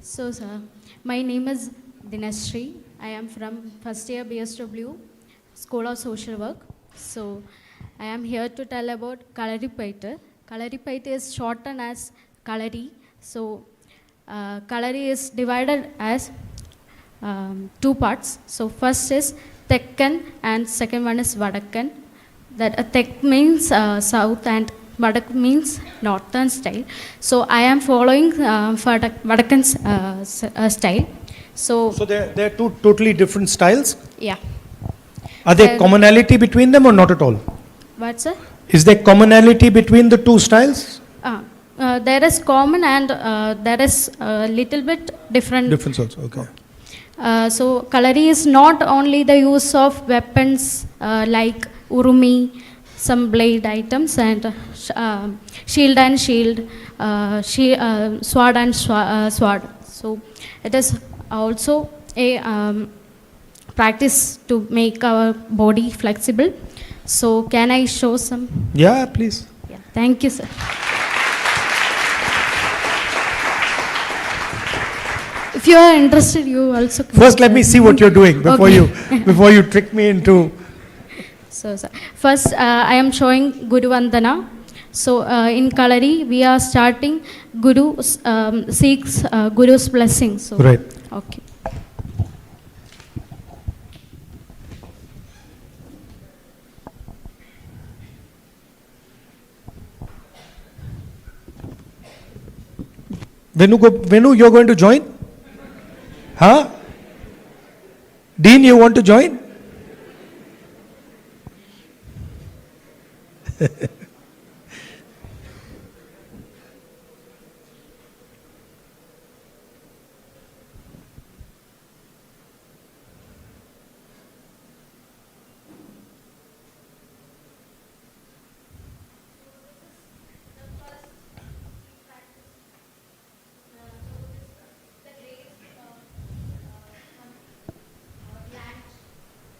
So, sir, my name is Dinashri. I am from first year BSW, School of Social Work. So, I am here to tell about Kalaripayattu. Kalaripayattu is shortened as Kalari. So, Kalari is divided as two parts. So, first is Tekkan and second one is Vadakkan. That Tek means south and Vadak means northern style. So I am following Vadakkan style. So they're two totally different styles? Yeah. Are there commonality between them or not at all? What, sir? Is there commonality between the two styles? There is common and there is a little bit different. Difference also, okay. So Kalari is not only the use of weapons like urumi, some blade items, and shield and shield, sword and sword. So it is also a practice to make our body flexible. So can I show some? Yeah, please. Yeah, thank you, sir. If you are interested, you also can. First, let me see what you're doing before Okay. you trick me into. So, sir, first I am showing Guru Vandana. So in Kalari, we are starting Guru seeks Guru's blessing. So, Right. Okay. Venu, you're going to join? Huh? Dean, you want to join?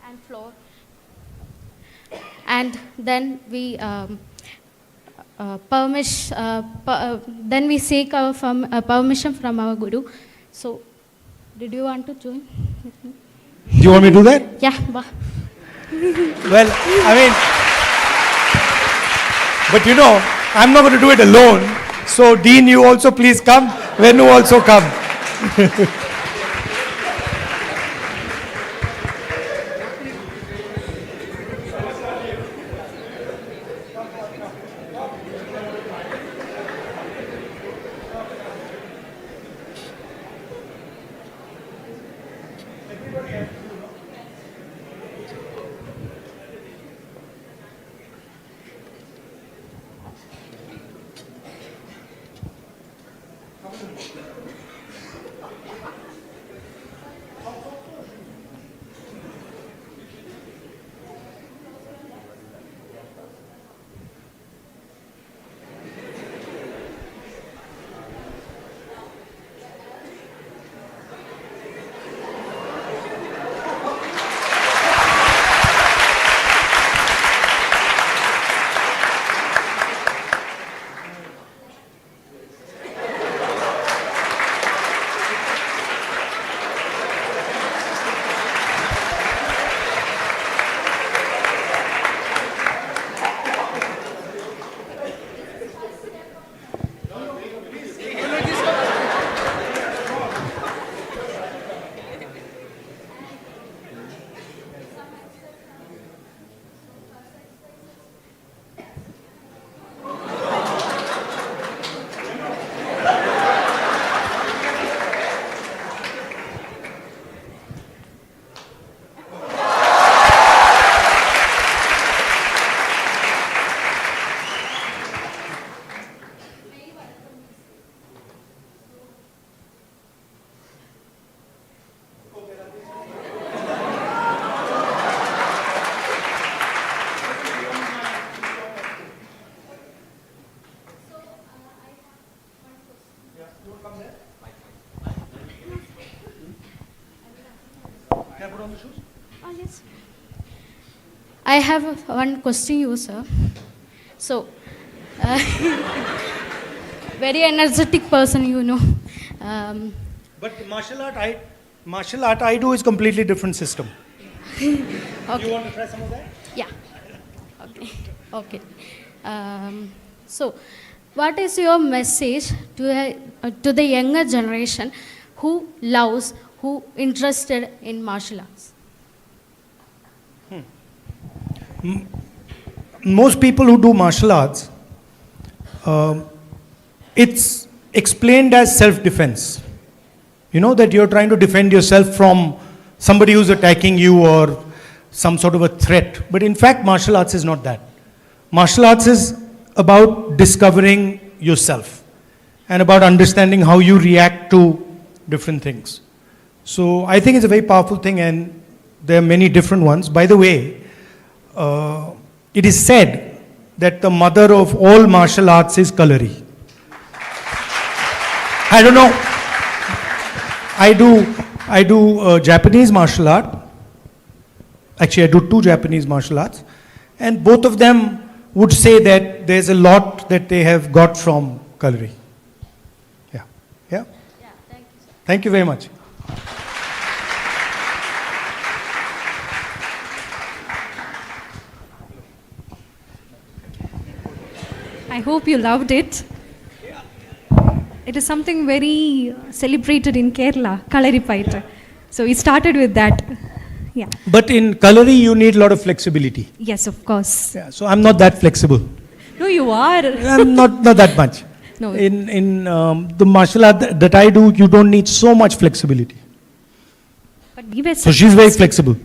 And floor. And then we then we seek our permission from our Guru. So, did you want to join with me? Do you want me to do that? Yeah. Well, I mean, but you know, I'm not going to do it alone. So, Dean, you also please come. Venu also come. Oh, yes. I have one question, you sir. So, very energetic person, you know. But martial art I do is completely different system. Okay. You want to try some of that? Yeah. Okay. Okay. So, what is your message to the younger generation who loves, who interested in martial arts? Most people who do martial arts, it's explained as self-defense. You know that you're trying to defend yourself from somebody who's attacking you or some sort of a threat. But in fact, martial arts is not that. Martial arts is about discovering yourself and about understanding how you react to different things. So I think it's a very powerful thing, and there are many different ones. By the way, it is said that the mother of all martial arts is Kalari. I don't know. I do Japanese martial art. Actually, I do 2 Japanese martial arts, and both of them would say that there's a lot that they have got from Kalari. Yeah. Yeah. Yeah, thank you, sir. Thank you very much. I hope you loved it. It is something very celebrated in Kerala, Kalaripayattu. So we started with that. Yeah. But in Kalari, you need a lot of flexibility. Yes, of course. Yeah, so I'm not that flexible. No, you are. I'm not that much. No. In the martial art that I do, you don't need so much flexibility. But we were So she's very flexible.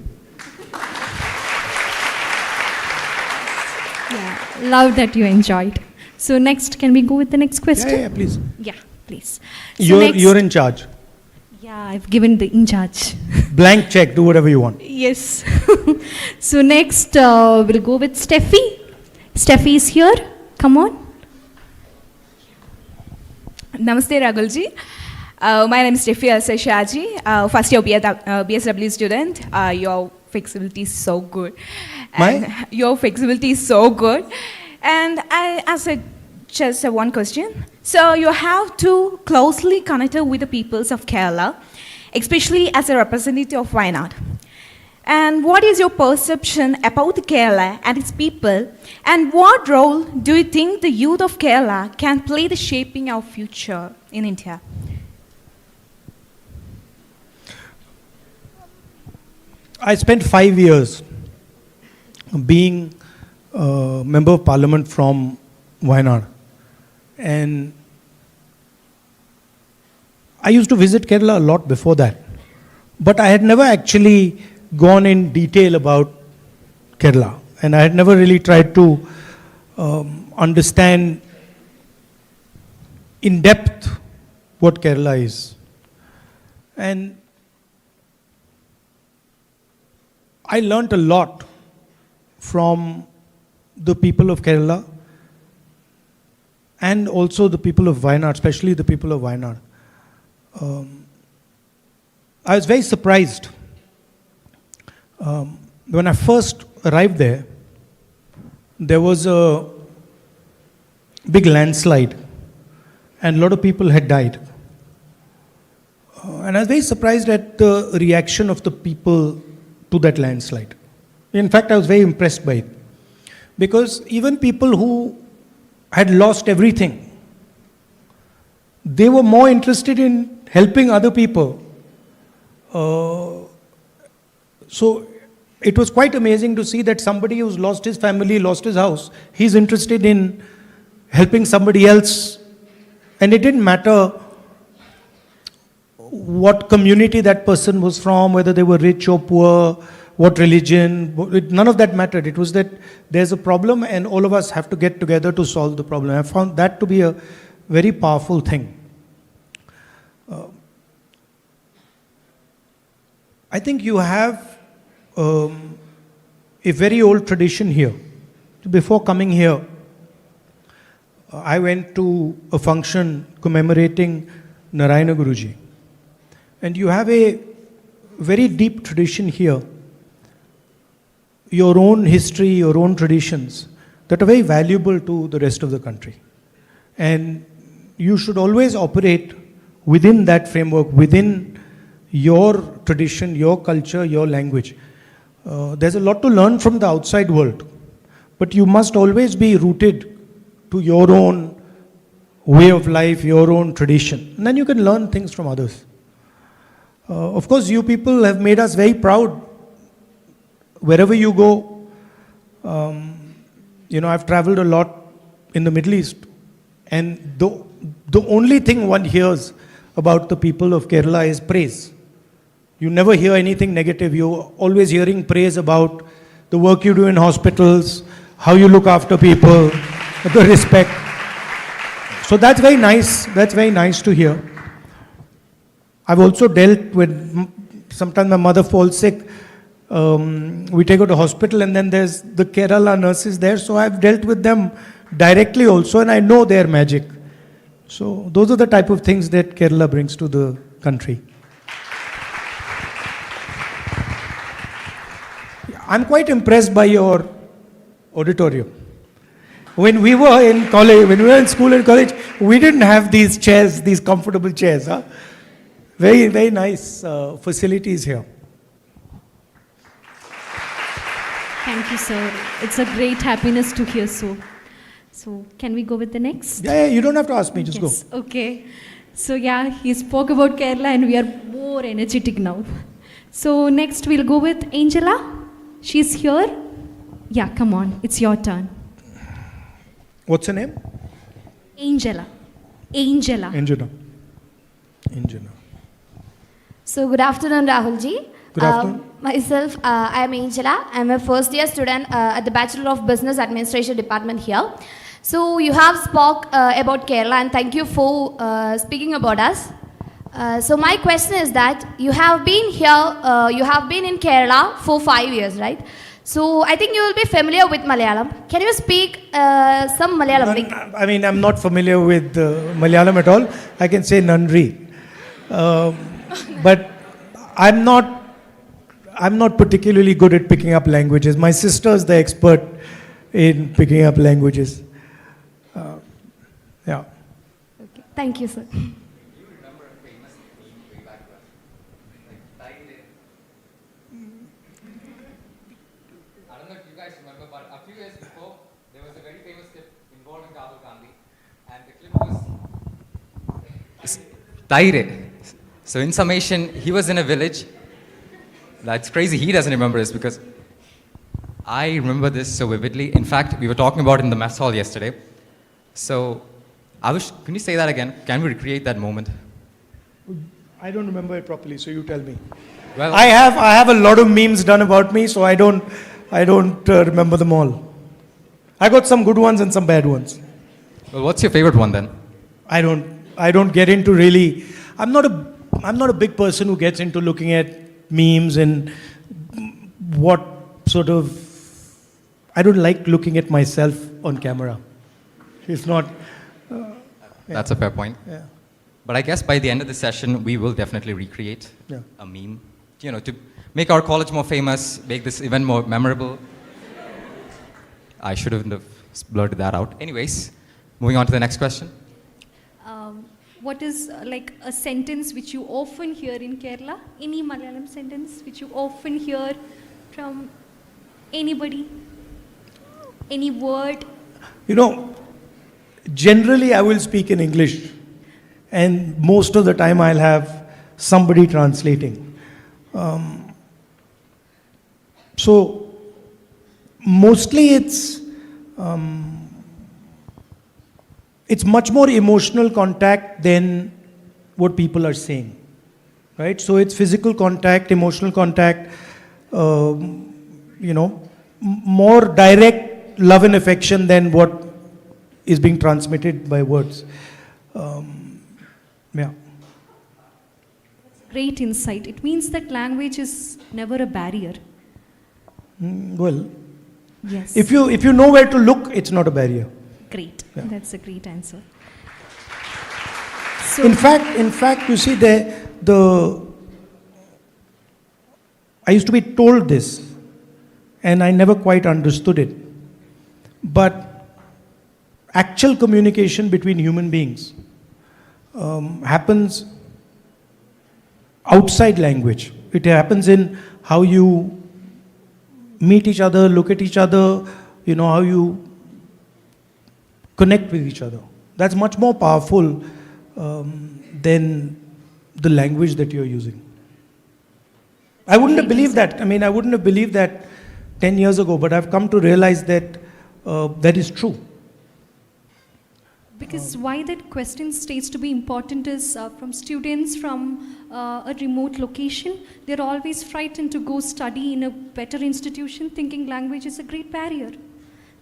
Yeah, love that you enjoyed. So next, can we go with the next question? Yeah, please. Yeah, please. So You're in charge. Yeah, I've given the in charge. Blank check, do whatever you want. Yes. So next, we'll go with Steffi. Steffi is here. Come on. Namaste, Rahulji. My name is Steffi Shaji, first year BSW student. Your flexibility is so good. My? Your flexibility is so good. And I ask just one question. So you have to closely connect with the peoples of Kerala, especially as a representative of Wayanad. And what is your perception about Kerala and its people? And what role do you think the youth of Kerala can play the shaping of future in India? I spent 5 years being a member of parliament from Wayanad. And I used to visit Kerala a lot before that. But I had never actually gone in detail about Kerala. And I had never really tried to understand in depth what Kerala is. And I learnt a lot from the people of Kerala and also the people of Wayanad, especially the people of Wayanad. I was very surprised. When I first arrived there, there was a big landslide and a lot of people had died. And I was very surprised at the reaction of the people to that landslide. In fact, I was very impressed by it. Because even people who had lost everything, they were more interested in helping other people. So it was quite amazing to see that somebody who's lost his family, lost his house, he's interested in helping somebody else. And it didn't matter what community that person was from, whether they were rich or poor, what religion, none of that mattered. It was that there's a problem and all of us have to get together to solve the problem. I found that to be a very powerful thing. I think you have a very old tradition here. Before coming here, I went to a function commemorating Narayana Guruji. And you have a very deep tradition here, your own history, your own traditions, that are very valuable to the rest of the country. And you should always operate within that framework, within your tradition, your culture, your language. There's a lot to learn from the outside world, but you must always be rooted to your own way of life, your own tradition. And then you can learn things from others. Of course, you people have made us very proud. Wherever you go, I've traveled a lot in the Middle East, and the only thing one hears about the people of Kerala is praise. You never hear anything negative. You're always hearing praise about the work you do in hospitals, how you look after people, the respect. So that's very nice. That's very nice to hear. I've also dealt with, sometimes my mother falls sick. We take her to hospital, and then there's the Kerala nurses there. So I've dealt with them directly also, and I know their magic. So those are the type of things that Kerala brings to the country. I'm quite impressed by your auditorium. When we were in college, when we were in school and college, we didn't have these chairs, these comfortable chairs. Huh? Very, very nice facilities here. Thank you, sir. It's a great happiness to hear so. So, can we go with the next? Yeah, you don't have to ask me, just Yes, go. okay. So, yeah, he spoke about Kerala and we are more energetic now. So, next we'll go with Angela. She's here. Yeah, come on, it's your turn. What's her name? Angela. Angela. Angela. So good afternoon, Rahulji. Good afternoon. Myself, I am Angela. I am a first year student at the Bachelor of Business Administration department here. So you have spoke about Kerala, and thank you for speaking about us. So my question is that you have been here, you have been in Kerala for 5 years, right? So I think you will be familiar with Malayalam. Can you speak some Malayalam? I mean, I'm not familiar with Malayalam at all. I can say Nandri. But I'm not particularly good at picking up languages. My sister is the expert in picking up languages. Yeah. Okay. Thank you, sir. I don't know if you guys remember, but a few years before, there was a very famous clip involving Rahul Gandhi, and the clip was Taire. So in summation, he was in a village. That's crazy, he doesn't remember this because I remember this so vividly. In fact, we were talking about it in the mess hall yesterday. So, can you say that again? Can we recreate that moment? I don't remember it properly, so you tell me. Well, I have a lot of memes done about me, so I don't remember them all. I got some good ones and some bad ones. well, what's your favorite one then? I don't get into really. I'm not a big person who gets into looking at memes and what sort of. I don't like looking at myself on camera. It's not. That's a fair point. Yeah. But I guess by the end of the session, we will definitely recreate Yeah. a meme, to make our college more famous, make this event more memorable. I should have blurted that out. Anyways, moving on to the next question. What is like a sentence which you often hear in Kerala? Any Malayalam sentence which you often hear from anybody? Any word? Generally I will speak in English, and most of the time I'll have somebody translating. So mostly it's much more emotional contact than what people are saying, right? So it's physical contact, emotional contact, more direct love and affection than what is being transmitted by words. Yeah. Great insight. It means that language is never a barrier. Well, Yes. if you know where to look, it's not a barrier. Great. Yeah. That's a great answer. So, In fact, you see, I used to be told this, and I never quite understood it. But actual communication between human beings happens outside language. It happens in how you meet each other, look at each other, how you connect with each other. That's much more powerful than the language that you're using. I wouldn't have believed that. I wouldn't have believed that 10 years ago, but I've come to realize that that is true. Because why that question states to be important is from students from a remote location, they're always frightened to go study in a better institution, thinking language is a great barrier.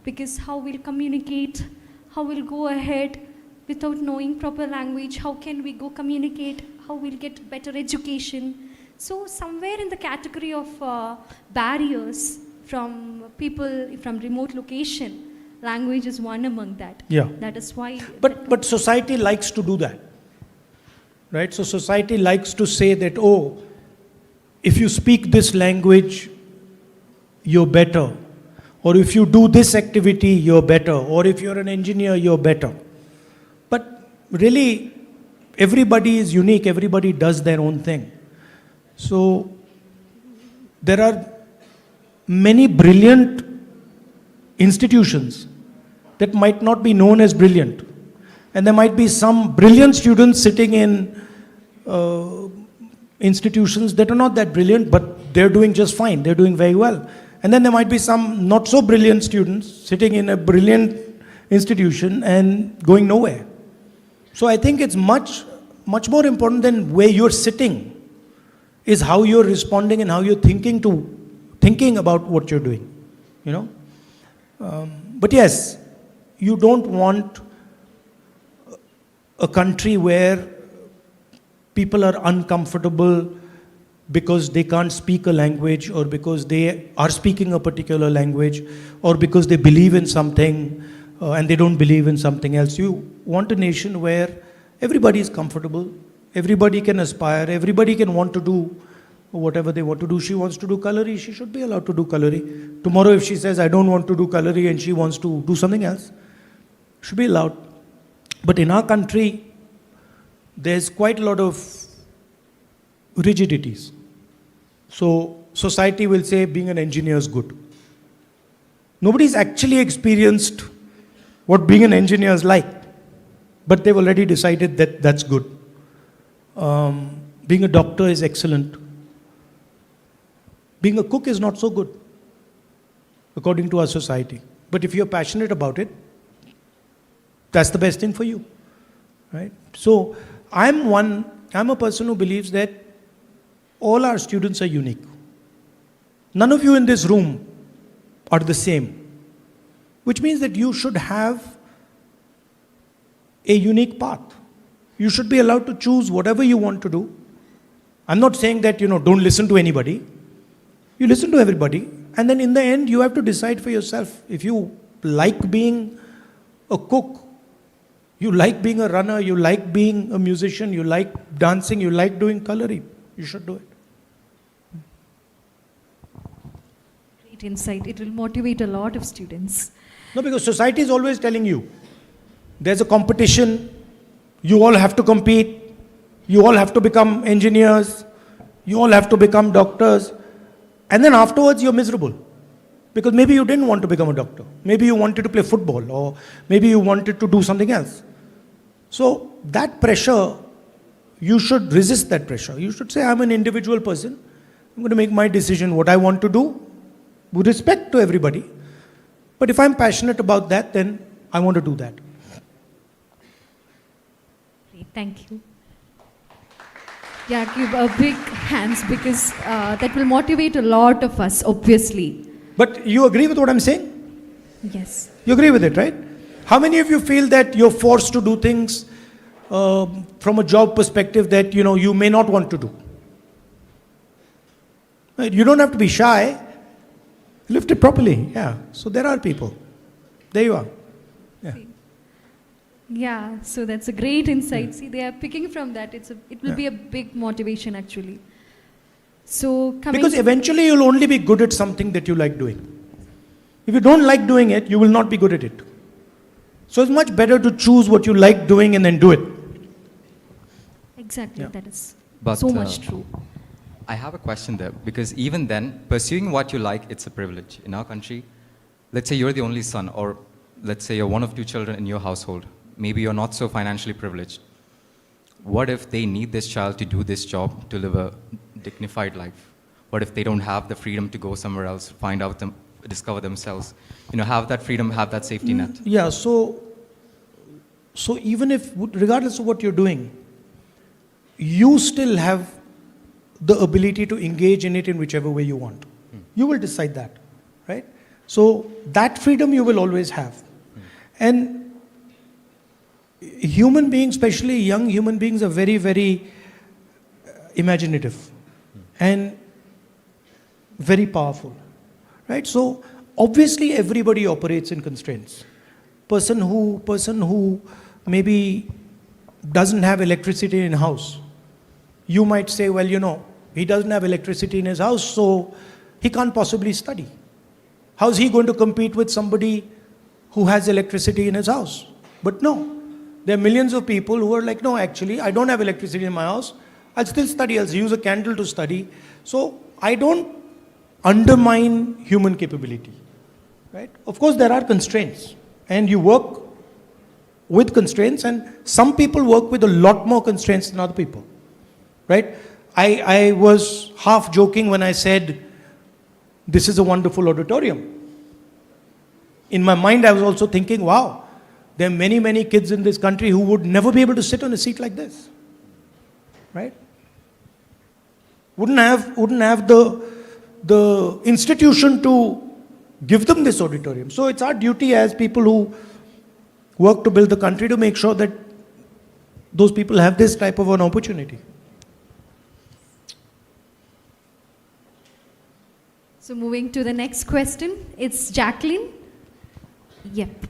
Because how we'll communicate, how we'll go ahead without knowing proper language, how can we go communicate, how we'll get better education. So somewhere in the category of barriers from people from remote location, language is one among that. Yeah. That is why. But society likes to do that, right? So society likes to say that, oh, if you speak this language, you're better. Or if you do this activity, you're better. Or if you're an engineer, you're better. But really, everybody is unique. Everybody does their own thing. So there are many brilliant institutions that might not be known as brilliant. And there might be some brilliant students sitting in institutions that are not that brilliant, but they're doing just fine. They're doing very well. And then there might be some not so brilliant students sitting in a brilliant institution and going nowhere. So I think it's much more important than where you're sitting is how you're responding and how you're thinking about what you're doing, But yes, you don't want a country where people are uncomfortable because they can't speak a language, or because they are speaking a particular language, or because they believe in something and they don't believe in something else. You want a nation where everybody is comfortable, everybody can aspire, everybody can want to do whatever they want to do. She wants to do cutlery, she should be allowed to do cutlery. Tomorrow if she says, I don't want to do cutlery and she wants to do something else, should be allowed. But in our country, there's quite a lot of rigidities. So society will say being an engineer is good. Nobody's actually experienced what being an engineer is like, but they've already decided that that's good. Being a doctor is excellent. Being a cook is not so good, according to our society. But if you're passionate about it, that's the best thing for you, right? So I'm a person who believes that all our students are unique. None of you in this room are the same, which means that you should have a unique path. You should be allowed to choose whatever you want to do. I'm not saying that, don't listen to anybody. You listen to everybody, and then in the end, you have to decide for yourself. If you like being a cook, you like being a runner, you like being a musician, you like dancing, you like doing cutlery, you should do it. Great insight. It will motivate a lot of students. No, because society is always telling you, there's a competition, you all have to compete, you all have to become engineers, you all have to become doctors, and then afterwards you're miserable. Because maybe you didn't want to become a doctor, maybe you wanted to play football, or maybe you wanted to do something else. So that pressure, you should resist that pressure. You should say, I'm an individual person, I'm going to make my decision what I want to do, with respect to everybody. But if I'm passionate about that, then I want to do that. Great, thank you. Yeah, give a big hands because that will motivate a lot of us, obviously. But you agree with what I'm saying? Yes. You agree with it, right? How many of you feel that you're forced to do things from a job perspective that you may not want to do? Right? You don't have to be shy. Lift it properly. Yeah. So there are people. There you are. Yeah. Yeah, so that's a great insight. See, they are picking from that. It will be a big motivation actually. So because eventually you'll only be good at something that you like doing. If you don't like doing it, you will not be good at it. So it's much better to choose what you like doing and then do it. Exactly, Yeah. that is But, so much true. I have a question there, because even then, pursuing what you like, it's a privilege. In our country, let's say you're the only son, or let's say you're one of two children in your household. Maybe you're not so financially privileged. What if they need this child to do this job to live a dignified life? What if they don't have the freedom to go somewhere else, find out them, discover themselves? You know, have that freedom, have that safety net. Yeah, so even if, regardless of what you're doing, you still have the ability to engage in it in whichever way you want. You will decide that, right? So that freedom you will always have. And human beings, especially young human beings, are very, very imaginative and very powerful, right? So obviously everybody operates in constraints. Person who maybe doesn't have electricity in house, you might say, well, you know, he doesn't have electricity in his house, so he can't possibly study. How's he going to compete with somebody who has electricity in his house? But no, there are millions of people who are like, no, actually, I don't have electricity in my house. I'll still study. I'll use a candle to study. So I don't undermine human capability, right? Of course, there are constraints, and you work with constraints, and some people work with a lot more constraints than other people, right? I was half joking when I said, this is a wonderful auditorium. In my mind, I was also thinking, wow, there are many, many kids in this country who would never be able to sit on a seat like this, right? Wouldn't have the institution to give them this auditorium. So it's our duty as people who work to build the country to make sure that those people have this type of an opportunity. So moving to the next question, it's Jacqueline. Yep.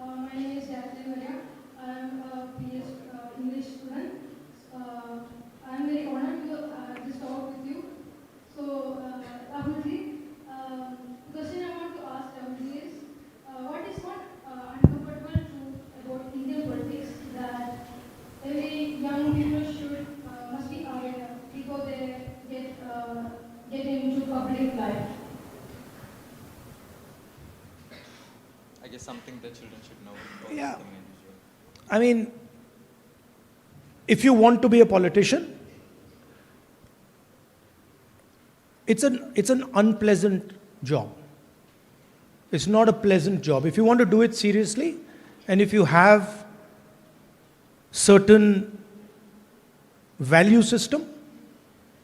My name is Jacqueline Maria. I am a PS English student. I am very honored to just talk with you. So, Rahul ji, the question I want to ask Rahul ji is, what is not uncomfortable truth about Indian politics that every young people must be aware before they get into public life? I guess something that children should know. Yeah. I mean, if you want to be a politician, it's an unpleasant job. It's not a pleasant job. If you want to do it seriously, and if you have certain value system,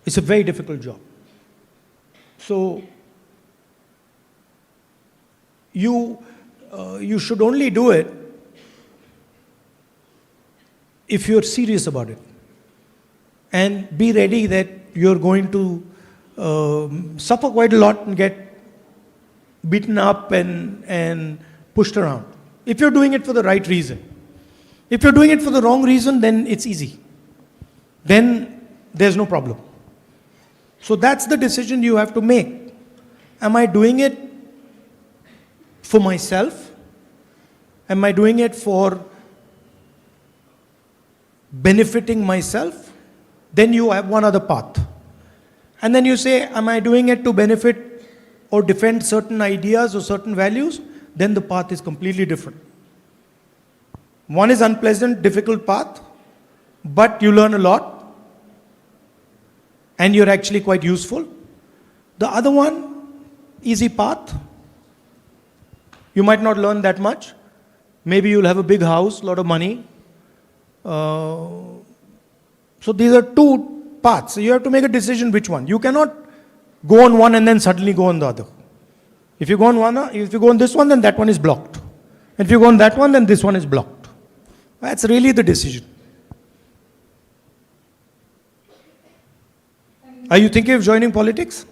it's a very difficult job. So you should only do it if you're serious about it, and be ready that you're going to suffer quite a lot and get beaten up and pushed around. If you're doing it for the right reason. If you're doing it for the wrong reason, then it's easy. Then there's no problem. So that's the decision you have to make. Am I doing it for myself? Am I doing it for benefiting myself? Then you have one other path. And then you say, am I doing it to benefit or defend certain ideas or certain values? Then the path is completely different. One is unpleasant, difficult path, but you learn a lot and you're actually quite useful. The other one, easy path. You might not learn that much. Maybe you'll have a big house, a lot of money. So these are two paths. So you have to make a decision which one. You cannot go on one and then suddenly go on the other. If you go on this one, then that one is blocked. If you go on that one, then this one is blocked. That's really the decision. Are you thinking of joining politics?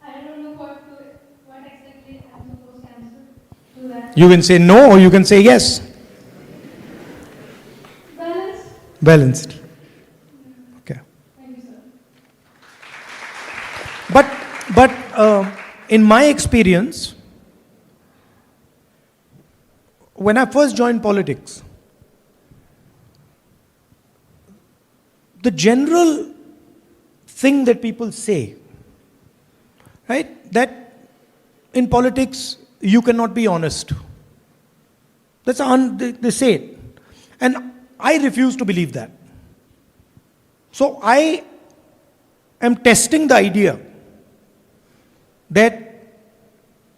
I don't know what exactly I'm supposed to answer to that. You can say no or you can say yes. Balance? Balanced. Okay. Thank you, sir. But in my experience, when I first joined politics, the general thing that people say, right, that in politics you cannot be honest. They say it. And I refuse to believe that. So I am testing the idea that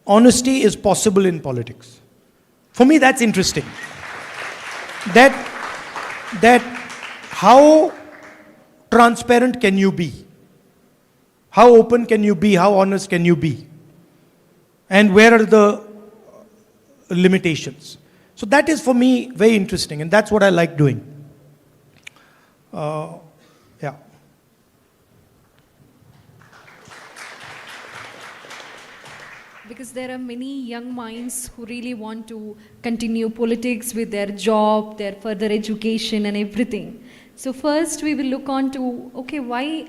honesty is possible in politics. For me, that's interesting. That how transparent can you be? How open can you be? How honest can you be? And where are the limitations? So that is for me very interesting, and that's what I like doing. Yeah. Because there are many young minds who really want to continue politics with their job, their further education and everything. So first we will look on to, okay, why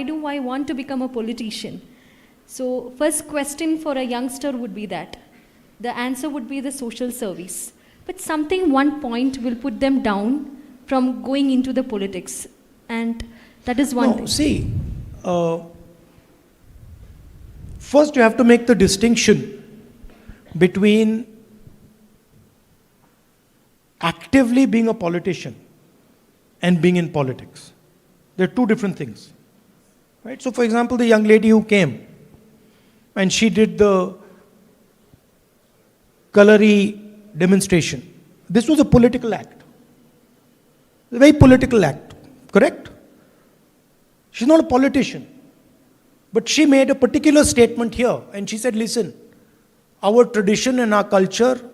do I want to become a politician? So first question for a youngster would be that. The answer would be the social service. But one point will put them down from going into the politics. And that is one thing. See, first you have to make the distinction between actively being a politician and being in politics. They're two different things. Right? So for example, the young lady who came and she did the Kalari demonstration. This was a political act. A very political act, correct? She's not a politician. But she made a particular statement here and she said, listen, our tradition and our culture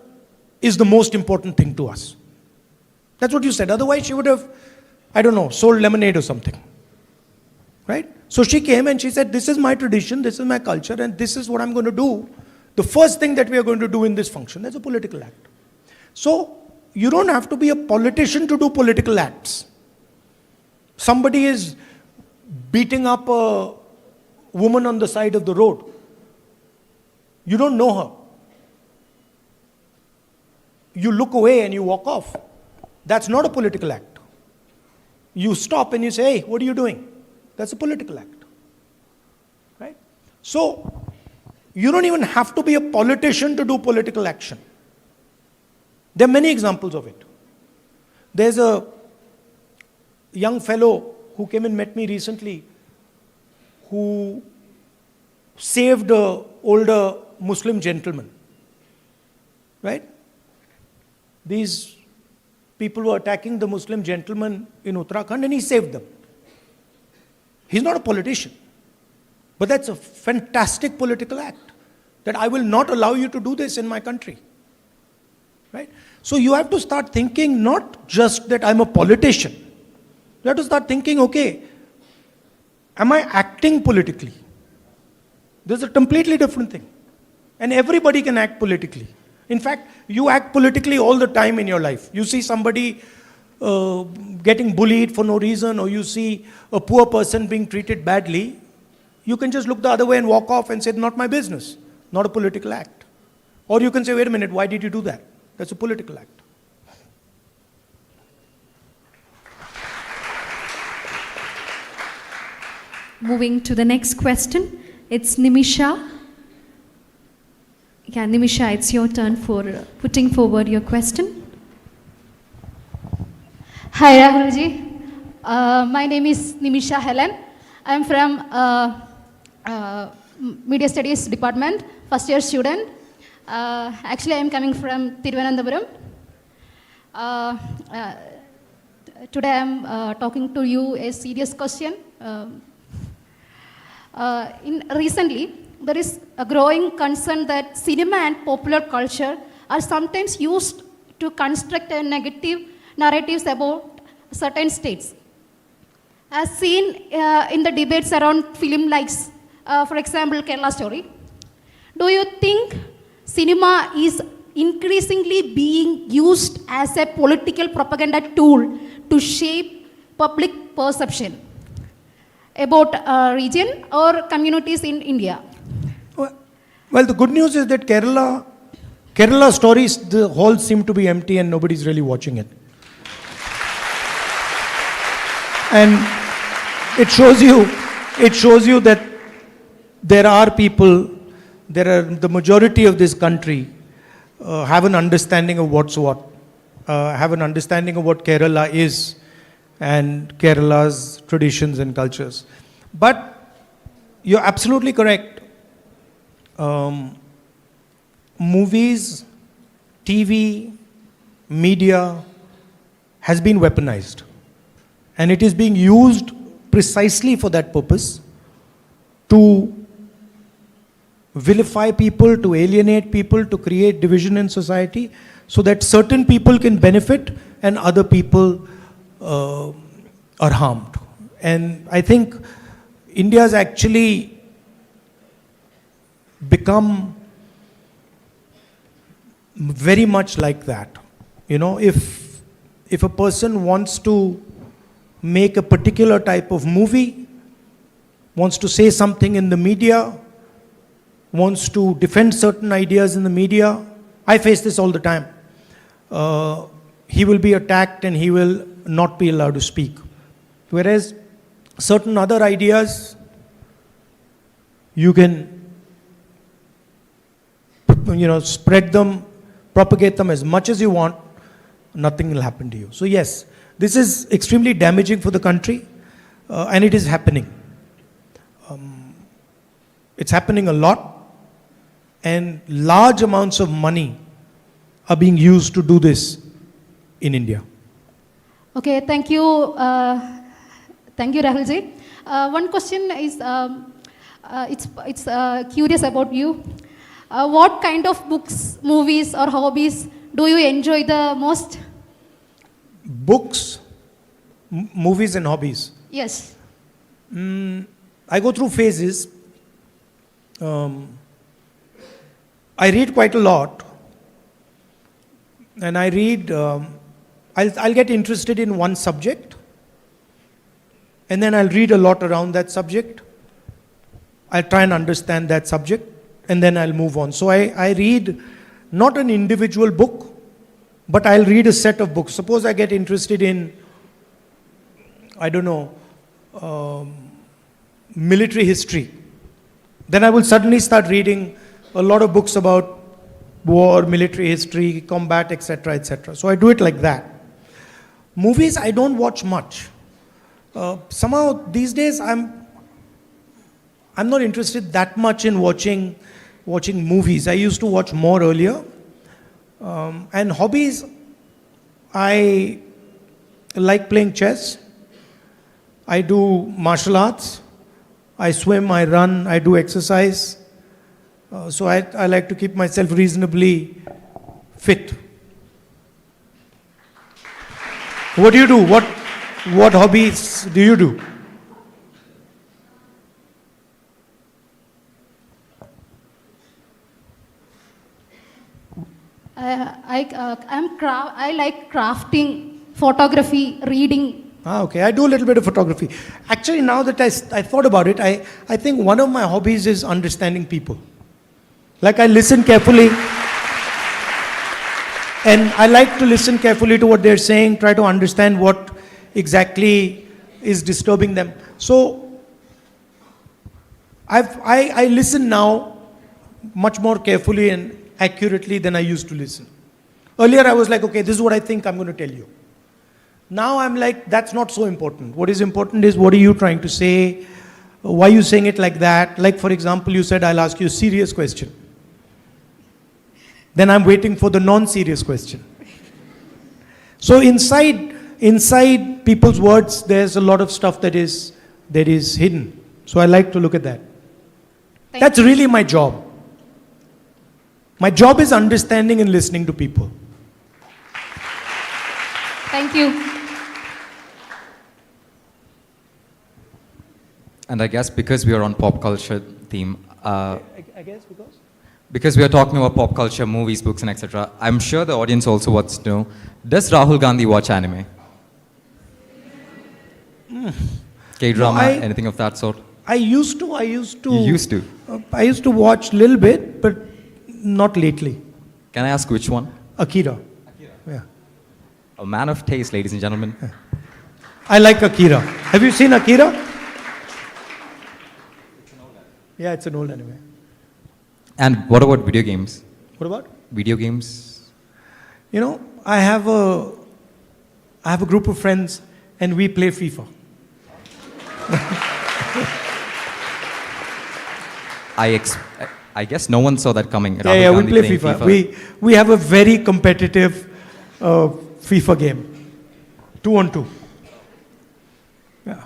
is the most important thing to us. That's what you said. Otherwise she would have, I don't know, sold lemonade or something. Right? So she came and she said, this is my tradition, this is my culture, and this is what I'm going to do. The first thing that we are going to do in this function, that's a political act. So you don't have to be a politician to do political acts. Somebody is beating up a woman on the side of the road. You don't know her. You look away and you walk off. That's not a political act. You stop and you say, hey, what are you doing? That's a political act. Right? So, you don't even have to be a politician to do political action. There are many examples of it. There's a young fellow who came and met me recently who saved an older Muslim gentleman. Right? These people were attacking the Muslim gentleman in Uttarakhand and he saved them. He's not a politician. But that's a fantastic political act. That I will not allow you to do this in my country. Right? So you have to start thinking not just that I'm a politician. You have to start thinking, okay, am I acting politically? This is a completely different thing. And everybody can act politically. In fact, you act politically all the time in your life. You see somebody getting bullied for no reason, or you see a poor person being treated badly, you can just look the other way and walk off and say, not my business, not a political act. Or you can say, wait a minute, why did you do that? That's a political act. Moving to the next question, it's Nimisha. Yeah, Nimisha, it's your turn for putting forward your question. Hi Rahulji, my name is Nimisha Helen. I am from Media Studies Department, first year student. Actually, I am coming from Thiruvananthapuram. Today I am talking to you a serious question. Recently, there is a growing concern that cinema and popular culture are sometimes used to construct a negative narratives about certain states. As seen in the debates around film likes, for example, Kerala Story, do you think cinema is increasingly being used as a political propaganda tool to shape public perception about region or communities in India? Well, Well, the good news is that Kerala stories, the halls seem to be empty and nobody's really watching it. And it shows you that there are people, the majority of this country have an understanding of what's what, have an understanding of what Kerala is and Kerala's traditions and cultures. But you're absolutely correct. Movies, TV, media has been weaponized. And it is being used precisely for that purpose, to vilify people, to alienate people, to create division in society, so that certain people can benefit and other people are harmed. And I think India has actually become very much like that. You know, if a person wants to make a particular type of movie, wants to say something in the media, wants to defend certain ideas in the media, I face this all the time. He will be attacked and he will not be allowed to speak. Whereas certain other ideas, you can, spread them, propagate them as much as you want, nothing will happen to you. So yes, this is extremely damaging for the country, and it is happening. It's happening a lot, and large amounts of money are being used to do this in India. Okay, thank you. Thank you, Rahul ji. One question is, it's curious about you. What kind of books, movies, or hobbies do you enjoy the most? Books, movies and hobbies. Yes. I go through phases. I read quite a lot. And I read, I'll get interested in one subject. And then I'll read a lot around that subject. I'll try and understand that subject. And then I'll move on. So I read not an individual book, but I'll read a set of books. Suppose I get interested in, I don't know, military history. Then I will suddenly start reading a lot of books about war, military history, combat, etc., etc. So I do it like that. Movies, I don't watch much. Somehow these days I'm not interested that much in watching movies. I used to watch more earlier. And hobbies, I like playing chess. I do martial arts. I swim, I run, I do exercise. So I like to keep myself reasonably fit. What do you do? What hobbies do you do? I like crafting, photography, reading. Okay, I do a little bit of photography. Actually, now that I thought about it, I think one of my hobbies is understanding people. Like I listen carefully, and I like to listen carefully to what they're saying, try to understand what exactly is disturbing them. So I listen now much more carefully and accurately than I used to listen. Earlier I was like, okay, this is what I think I'm going to tell you. Now I'm like, that's not so important. What is important is, what are you trying to say? Why are you saying it like that? Like, for example, you said, I'll ask you a serious question. Then I'm waiting for the non-serious question. So inside people's words, there's a lot of stuff that is hidden. So I like to look at that. That's really my job. My job is understanding and listening to people. Thank you. And I guess because we are on pop culture theme, I guess because we are talking about pop culture, movies, books, and etc., I'm sure the audience also wants to know, does Rahul Gandhi watch anime? K-drama, anything of that sort? I used to. You used to? I used to watch a little bit, but Not lately. Can I ask which one? Akira. Yeah. A man of taste, ladies and gentlemen. I like Akira. Have you seen Akira? Yeah, it's an old anime. And what about video games? What about? Video games? You know, I have a group of friends and we play FIFA. I guess no one saw that coming. Yeah, Rahul yeah, we Gandhi play playing FIFA. We have a very competitive FIFA game. 2-on-2. Yeah.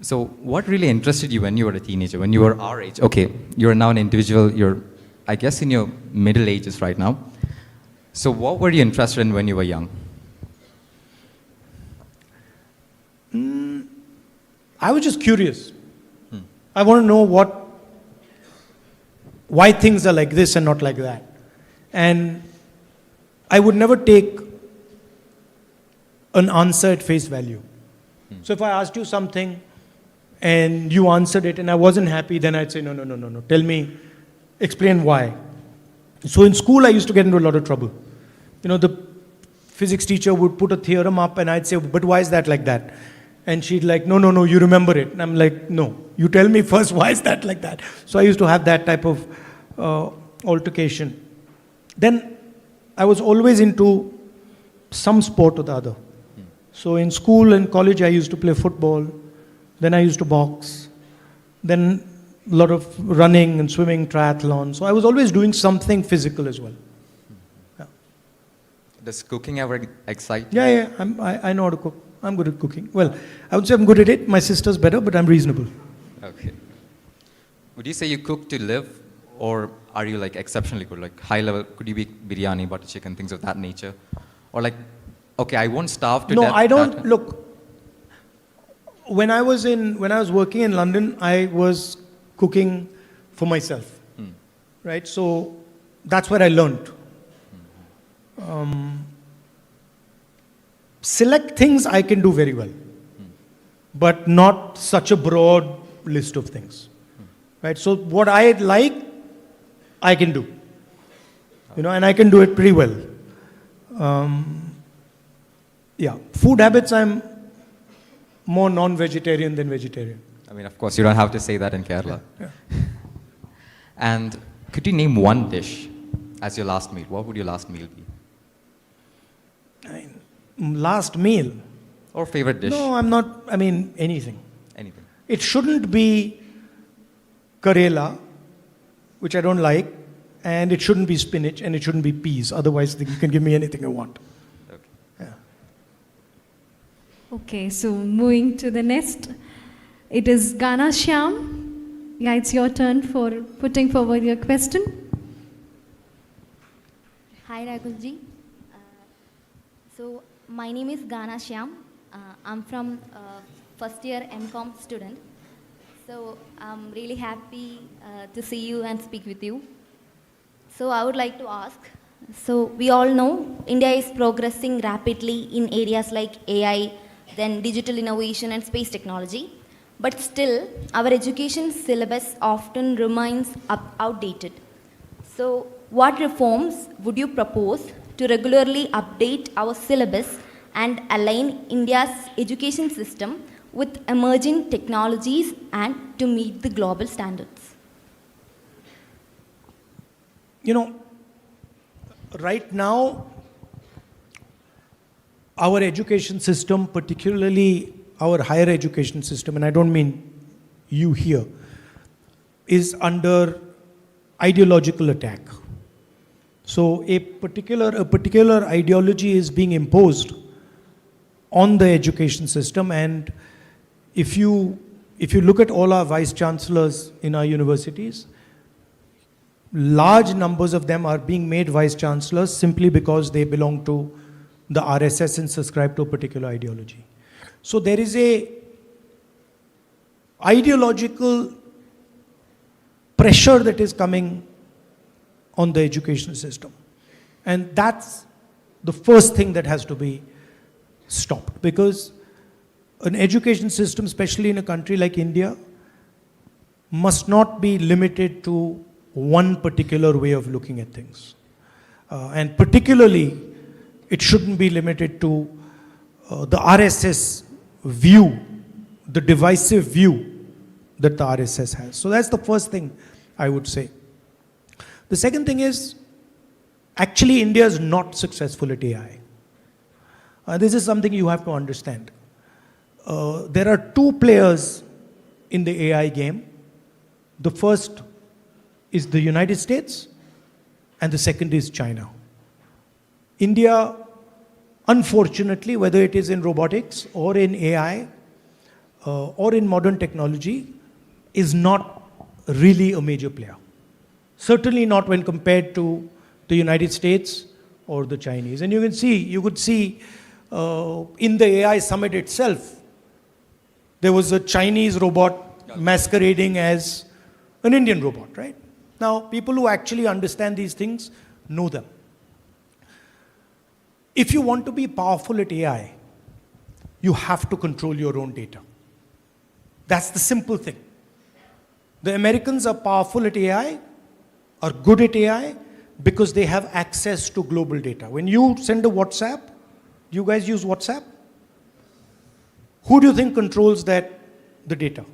So what really interested you when you were a teenager, when you were our age? Okay, you're now an individual, you're, I guess, in your middle ages right now. So what were you interested in when you were young? I was just curious. I want to know why things are like this and not like that. And I would never take an answer at face value. So if I asked you something and you answered it and I wasn't happy, then I'd say, no. Tell me, explain why. So in school, I used to get into a lot of trouble. You know, the physics teacher would put a theorem up and I'd say, but why is that like that? And she'd like, no, you remember it. And I'm like, no, you tell me first, why is that like that? So I used to have that type of altercation. Then I was always into some sport or the other. So in school and college, I used to play football. Then I used to box. Then a lot of running and swimming, triathlon. So I was always doing something physical as well. Yeah. Does cooking ever excite you? Yeah, I know how to cook. I'm good at cooking. Well, I would say I'm good at it. My sister's better, but I'm reasonable. Okay. Would you say you cook to live, or are you like exceptionally good, like high level? Could you be biryani, butter chicken, things of that nature? Or like, okay, I won't starve to death. No, I don't. Look, when I was working in London, I was cooking for myself, right? So that's where I learned. Select things I can do very well, but not such a broad list of things, right? So what I like, I can do, you know, and I can do it pretty well. Yeah, food habits, I'm more non-vegetarian than vegetarian. I mean, of course, you don't have to say that in Kerala. Yeah. And could you name one dish as your last meal? What would your last meal be? Last meal? Or favorite dish? No, I'm not, anything. Anything. It shouldn't be Karela, which I don't like, and it shouldn't be spinach, and it shouldn't be peas. Otherwise, you can give me anything I want. Okay. Yeah. Okay, so moving to the next, it is Gana Shyam. Yeah, it's your turn for putting forward your question. Hi, Rahulji. So, my name is Gana Shyam. I'm from first year MCOM student. So, I'm really happy to see you and speak with you. So, I would like to ask, so we all know India is progressing rapidly in areas like AI, then digital innovation and space technology. But still, our education syllabus often remains outdated. So, what reforms would you propose to regularly update our syllabus and align India's education system with emerging technologies and to meet the global standards? You know, right now, our education system, particularly our higher education system, and I don't mean you here, is under ideological attack. So a particular ideology is being imposed on the education system, and if you look at all our vice chancellors in our universities, large numbers of them are being made vice chancellors simply because they belong to the RSS and subscribe to a particular ideology. So there is a ideological pressure that is coming on the education system. And that's the first thing that has to be stopped, because an education system, especially in a country like India, must not be limited to one particular way of looking at things. And particularly, it shouldn't be limited to the RSS view, the divisive view that the RSS has. So that's the first thing I would say. The second thing is, actually India is not successful at AI. This is something you have to understand. There are two players in the AI game. The first is the United States, and the second is China. India, unfortunately, whether it is in robotics or in AI or in modern technology, is not really a major player. Certainly not when compared to the United States or the Chinese. And you could see in the AI summit itself, there was a Chinese robot masquerading as an Indian robot, right? Now, people who actually understand these things know them. If you want to be powerful at AI, you have to control your own data. That's the simple thing. The Americans are powerful at AI, are good at AI, because they have access to global data. When you send a WhatsApp, do you guys use WhatsApp? Who do you think controls the data?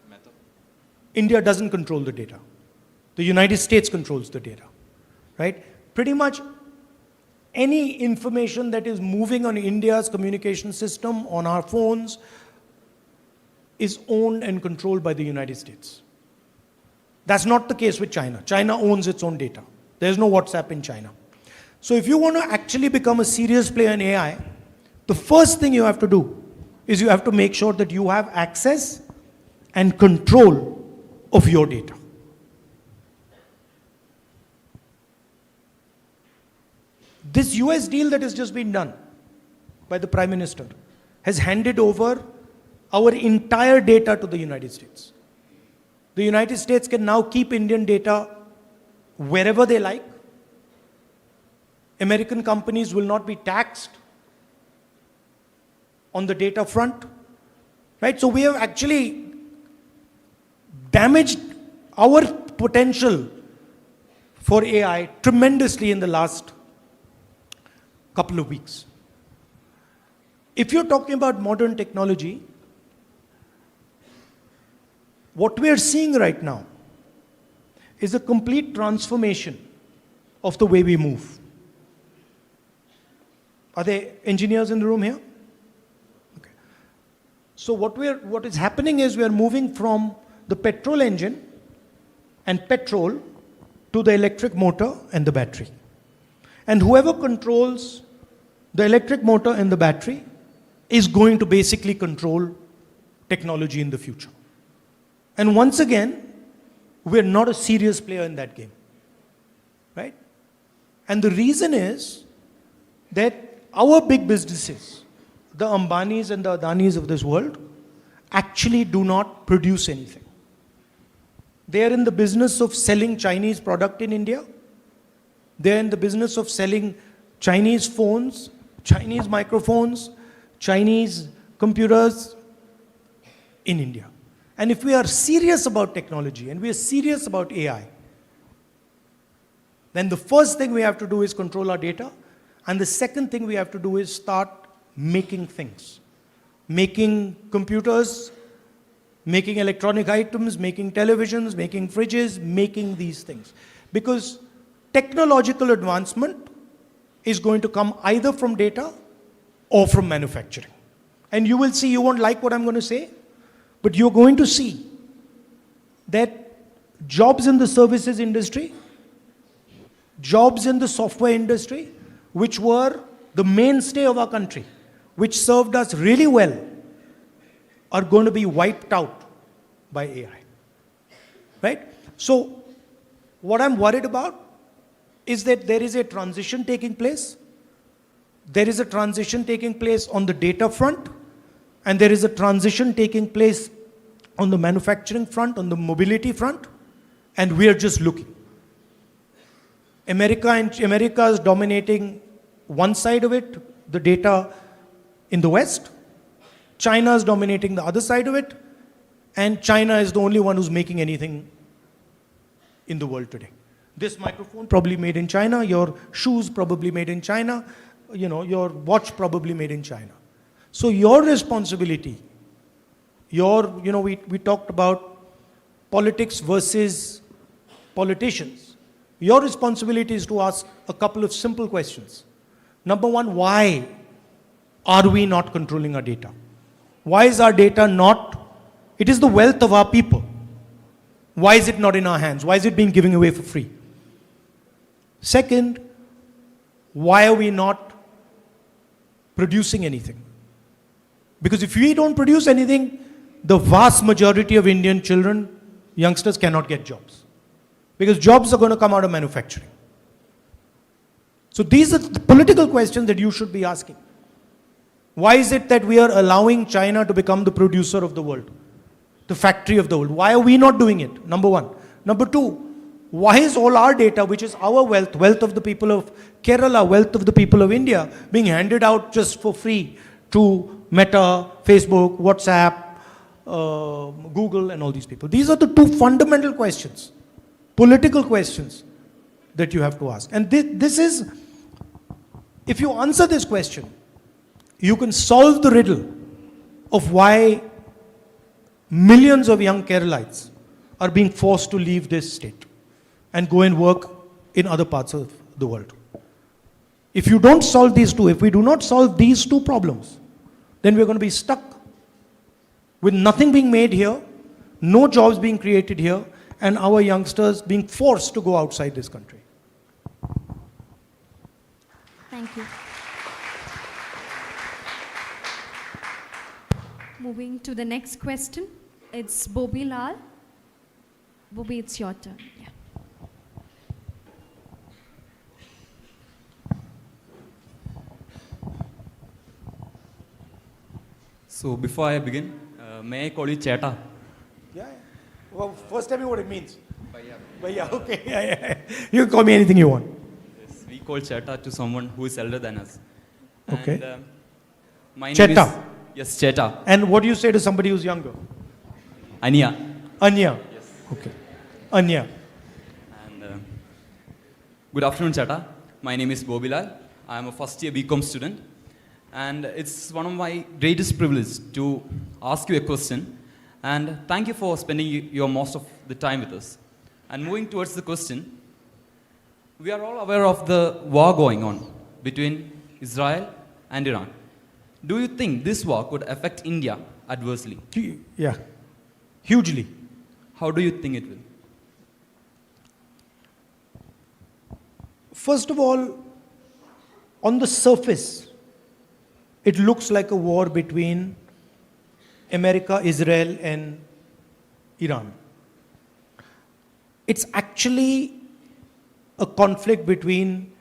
Meta. India doesn't control the data. The United States controls the data, right? Pretty much any information that is moving on India's communication system, on our phones, is owned and controlled by the United States. That's not the case with China. China owns its own data. There's no WhatsApp in China. So if you want to actually become a serious player in AI, the first thing you have to do is you have to make sure that you have access and control of your data. This US deal that has just been done by the Prime Minister has handed over our entire data to the United States. The United States can now keep Indian data wherever they like. American companies will not be taxed on the data front, right? So we have actually damaged our potential for AI tremendously in the last couple of weeks. If you're talking about modern technology, what we are seeing right now is a complete transformation of the way we move. Are there engineers in the room here? Okay. So what is happening is we are moving from the petrol engine and petrol to the electric motor and the battery. And whoever controls the electric motor and the battery is going to basically control technology in the future. And once again, we're not a serious player in that game, right? And the reason is that our big businesses, the Ambanis and the Adanis of this world, actually do not produce anything. They are in the business of selling Chinese product in India. They're in the business of selling Chinese phones, Chinese microphones, Chinese computers in India. And if we are serious about technology and we are serious about AI, then the first thing we have to do is control our data. And the second thing we have to do is start making things. Making computers, making electronic items, making televisions, making fridges, making these things. Because technological advancement is going to come either from data or from manufacturing. And you will see, you won't like what I'm going to say, but you're going to see that jobs in the services industry, jobs in the software industry, which were the mainstay of our country, which served us really well, are going to be wiped out by AI. Right? So, what I'm worried about is that there is a transition taking place. There is a transition taking place on the data front, and there is a transition taking place on the manufacturing front, on the mobility front, and we are just looking. America is dominating one side of it, the data in the West. China is dominating the other side of it, and China is the only one who's making anything in the world today. This microphone probably made in China, your shoes probably made in China, your watch probably made in China. So your responsibility, we talked about politics versus politicians. Your responsibility is to ask a couple of simple questions. Number one, why are we not controlling our data? Why is our data not, it is the wealth of our people. Why is it not in our hands? Why is it being given away for free? Second, why are we not producing anything? Because if we don't produce anything, the vast majority of Indian children, youngsters cannot get jobs. Because jobs are going to come out of manufacturing. So these are the political questions that you should be asking. Why is it that we are allowing China to become the producer of the world? The factory of the world. Why are we not doing it? Number one. Number two, why is all our data, which is our wealth, wealth of the people of Kerala, wealth of the people of India, being handed out just for free to Meta, Facebook, WhatsApp, Google, and all these people? These are the two fundamental questions, political questions that you have to ask. And this is, if you answer this question, you can solve the riddle of why millions of young Keralites are being forced to leave this state and go and work in other parts of the world. If you don't solve these two, if we do not solve these two problems, then we're going to be stuck with nothing being made here, no jobs being created here, and our youngsters being forced to go outside this country. Thank you. Moving to the next question, it's Bobby Lal. Bobby, it's your turn. Yeah. So before I begin, may I call you Cheta? Yeah. Well, first tell me what it means. Bhaiya, okay. Yeah. You can call me anything you want. Yes, we call Cheta to someone who is elder than us. Okay. And, my Cheta. name is, yes, Cheta. And what do you say to somebody who's younger? Anya. Anya. Yes. Okay. Anya. And good afternoon, Cheta. My name is Bobilal. I am a first year BCom student. And it's one of my greatest privileges to ask you a question. And thank you for spending your most of the time with us. And moving towards the question, we are all aware of the war going on between Israel and Iran. Do you think this war could affect India adversely? Yeah. Hugely. How do you think it will? First of all, on the surface, it looks like a war between America, Israel, and Iran. It's actually a conflict between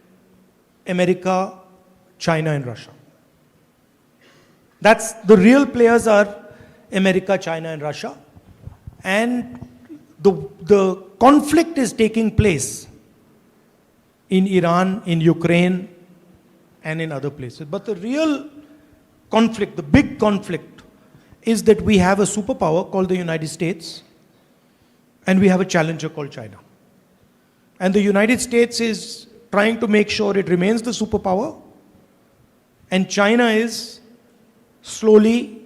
America, China, and Russia. That's the real players are America, China, and Russia. And the conflict is taking place in Iran, in Ukraine, and in other places. But the real conflict, the big conflict, is that we have a superpower called the United States, and we have a challenger called China. And the United States is trying to make sure it remains the superpower, and China is slowly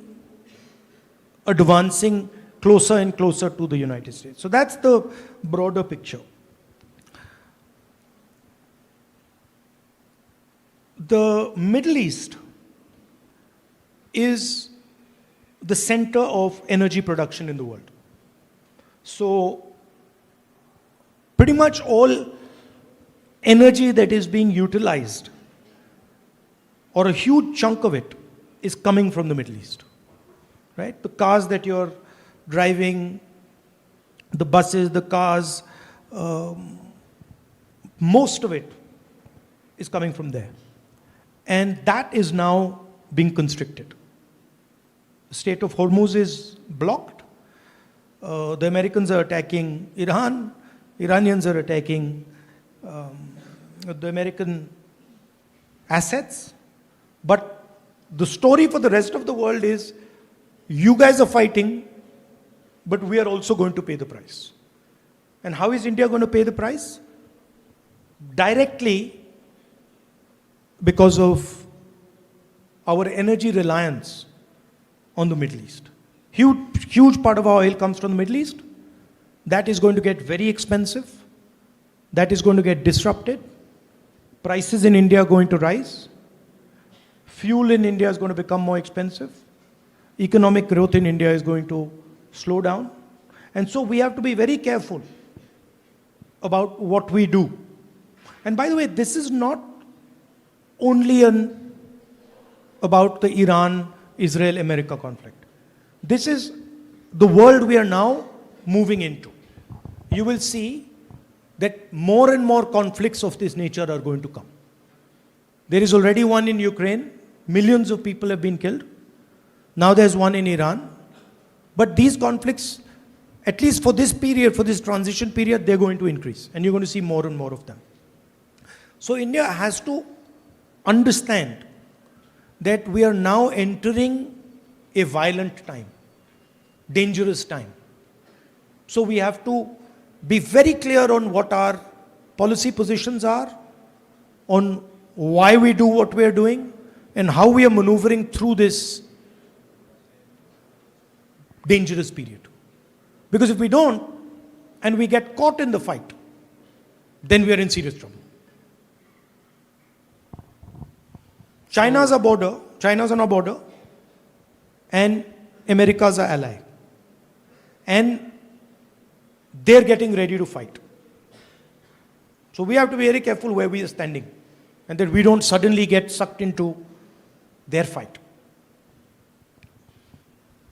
advancing closer and closer to the United States. So that's the broader picture. The Middle East is the center of energy production in the world. So pretty much all energy that is being utilized, or a huge chunk of it, is coming from the Middle East. Right? The cars that you're driving, the buses, the cars, most of it is coming from there. And that is now being constricted. The Strait of Hormuz is blocked. The Americans are attacking Iran. Iranians are attacking the American assets. But the story for the rest of the world is, you guys are fighting, but we are also going to pay the price. And how is India going to pay the price? Directly because of our energy reliance on the Middle East. Huge part of our oil comes from the Middle East. That is going to get very expensive. That is going to get disrupted. Prices in India are going to rise. Fuel in India is going to become more expensive. Economic growth in India is going to slow down. And so we have to be very careful about what we do. And by the way, this is not only about the Iran-Israel-America conflict. This is the world we are now moving into. You will see that more and more conflicts of this nature are going to come. There is already one in Ukraine. Millions of people have been killed. Now there's one in Iran. But these conflicts, at least for this period, for this transition period, they're going to increase. And you're going to see more and more of them. So India has to understand that we are now entering a violent time, dangerous time. So we have to be very clear on what our policy positions are, on why we do what we are doing, and how we are maneuvering through this dangerous period. Because if we don't, and we get caught in the fight, then we are in serious trouble. China's on our border, and America's our ally. And they're getting ready to fight. So we have to be very careful where we are standing, and that we don't suddenly get sucked into their fight.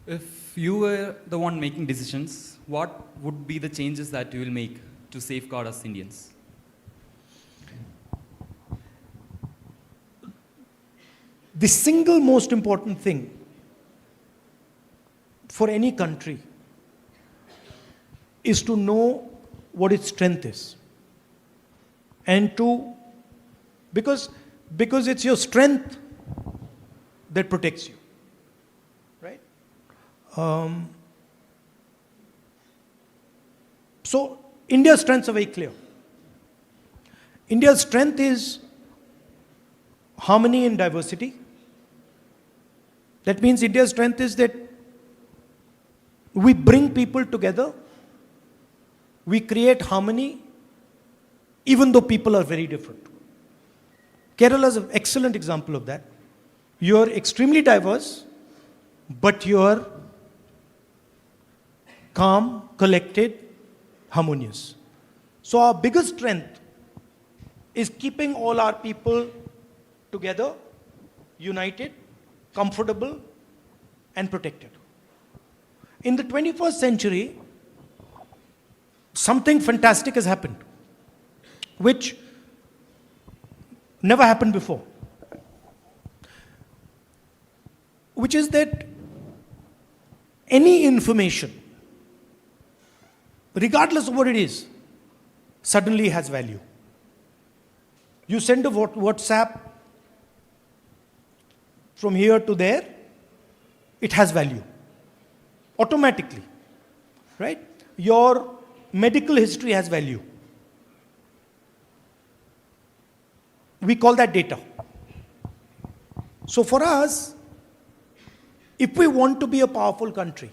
If you were the one making decisions, what would be the changes that you will make to safeguard us Indians? The single most important thing for any country is to know what its strength is. And because it's your strength that protects you, right? So India's strengths are very clear. India's strength is harmony in diversity. That means India's strength is that we bring people together, we create harmony, even though people are very different. Kerala is an excellent example of that. You are extremely diverse, but you are calm, collected, harmonious. So our biggest strength is keeping all our people together, united, comfortable, and protected. In the 21st century, something fantastic has happened, which never happened before. Which is that any information, regardless of what it is, suddenly has value. You send a WhatsApp from here to there, it has value. Automatically, right? Your medical history has value. We call that data. So for us, if we want to be a powerful country,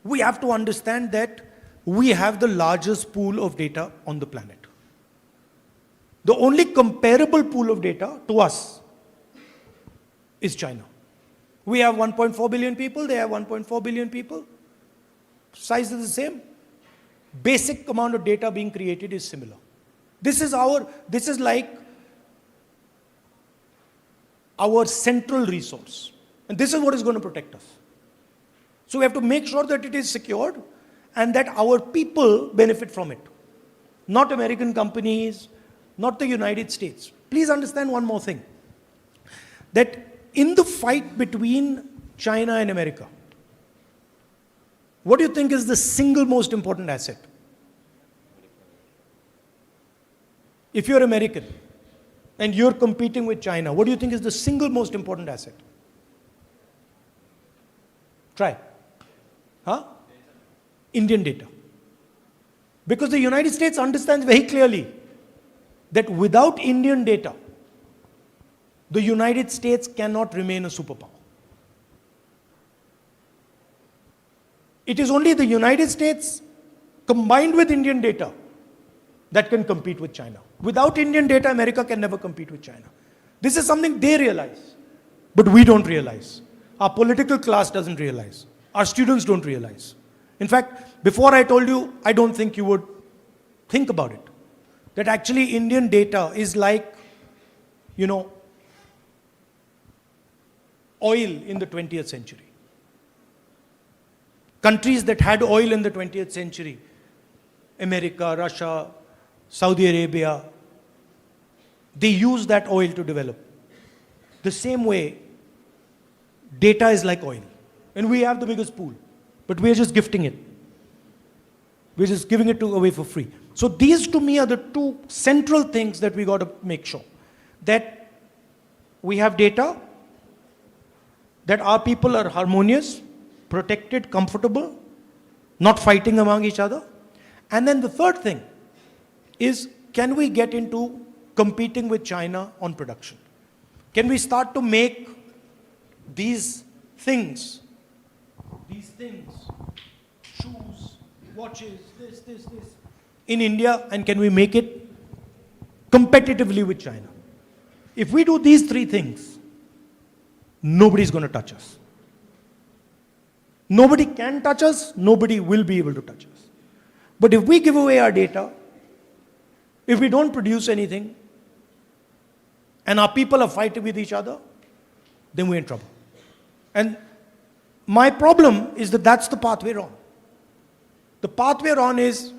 we have to understand that we have the largest pool of data on the planet. The only comparable pool of data to us is China. We have 1.4 billion people, they have 1.4 billion people. Size is the same. Basic amount of data being created is similar. This is like our central resource. And this is what is going to protect us. So we have to make sure that it is secured and that our people benefit from it. Not American companies, not the United States. Please understand one more thing. That in the fight between China and America, what do you think is the single most important asset? If you're American and you're competing with China, what do you think is the single most important asset? Try. Indian data. Because the United States understands very clearly that without Indian data, the United States cannot remain a superpower. It is only the United States combined with Indian data that can compete with China. Without Indian data, America can never compete with China. This is something they realize, but we don't realize. Our political class doesn't realize. Our students don't realize. In fact, before I told you, I don't think you would think about it. That actually Indian data is like, oil in the 20th century. Countries that had oil in the 20th century, America, Russia, Saudi Arabia, they used that oil to develop. The same way, data is like oil. And we have the biggest pool, but we are just gifting it. We're just giving it away for free. So these to me are the two central things that we got to make sure. That we have data, that our people are harmonious, protected, comfortable, not fighting among each other. And then the third thing is, can we get into competing with China on production? Can we start to make these things, shoes, watches, this, in India, and can we make it competitively with China? If we do these three things, nobody's going to touch us. Nobody can touch us, nobody will be able to touch us. But if we give away our data, if we don't produce anything, and our people are fighting with each other, then we're in trouble. And my problem is that that's the path we're on. The path we're on is,